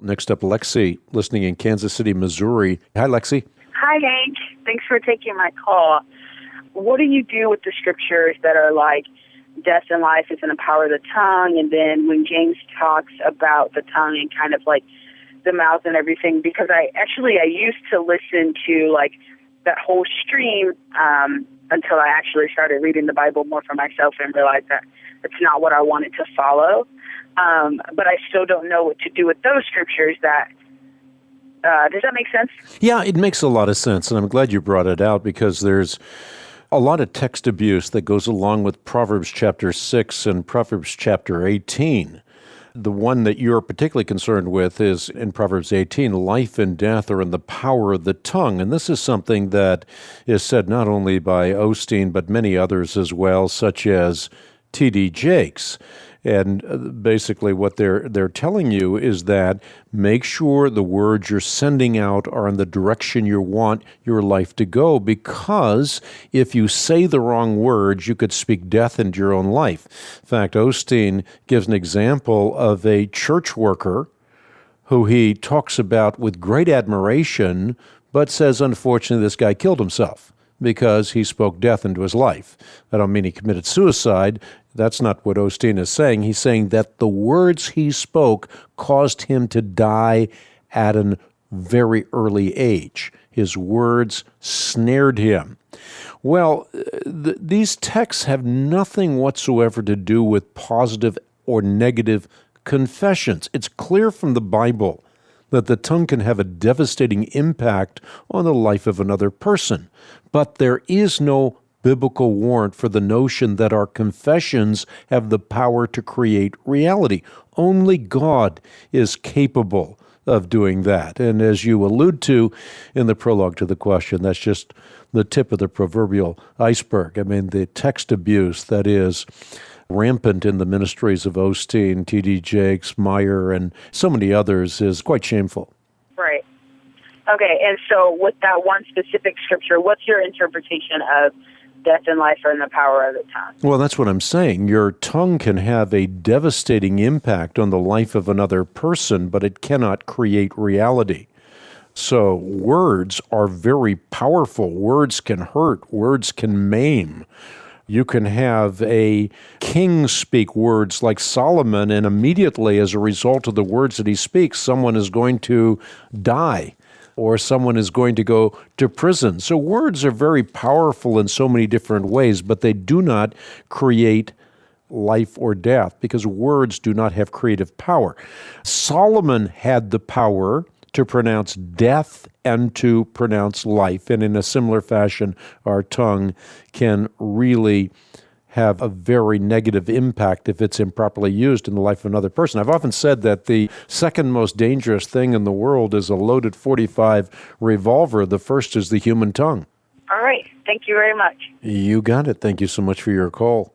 Next up, Lexi, listening in Kansas City, Missouri. Hi, Lexi. Hi, Hank. Thanks for taking my call. What do you do with the scriptures that are like, death and life is in the power of the tongue, and then when James talks about the tongue and kind of like the mouth and everything? Because I used to listen to like that whole stream until I actually started reading the Bible more for myself and realized that it's not what I wanted to follow. But I still don't know what to do with those scriptures. Does that make sense? Yeah, it makes a lot of sense, and I'm glad you brought it out because there's a lot of text abuse that goes along with Proverbs chapter 6 and Proverbs chapter 18. The one that you're particularly concerned with is in Proverbs 18, life and death are in the power of the tongue. And this is something that is said not only by Osteen, but many others as well, such as T.D. Jakes. And basically what they're telling you is that make sure the words you're sending out are in the direction you want your life to go, because if you say the wrong words, you could speak death into your own life. In fact, Osteen gives an example of a church worker who he talks about with great admiration, but says, unfortunately, this guy killed himself because he spoke death into his life. I don't mean he committed suicide. That's not what Osteen is saying. He's saying that the words he spoke caused him to die at a very early age. His words snared him. Well, these texts have nothing whatsoever to do with positive or negative confessions. It's clear from the Bible that the tongue can have a devastating impact on the life of another person. But there is no biblical warrant for the notion that our confessions have the power to create reality. Only God is capable of doing that. And as you allude to in the prologue to the question, that's just the tip of the proverbial iceberg. I mean, the text abuse that is rampant in the ministries of Osteen, T.D. Jakes, Meyer, and so many others is quite shameful. Right. Okay, and so with that one specific scripture, what's your interpretation of death and life are in the power of the tongue? Well, that's what I'm saying. Your tongue can have a devastating impact on the life of another person, but it cannot create reality. So words are very powerful. Words can hurt. Words can maim. You can have a king speak words like Solomon, and immediately as a result of the words that he speaks, someone is going to die or someone is going to go to prison. So words are very powerful in so many different ways, but they do not create life or death because words do not have creative power. Solomon had the power to pronounce death and to pronounce life. And in a similar fashion, our tongue can really have a very negative impact if it's improperly used in the life of another person. I've often said that the second most dangerous thing in the world is a loaded .45 revolver. The first is the human tongue. All right. Thank you very much. You got it. Thank you so much for your call.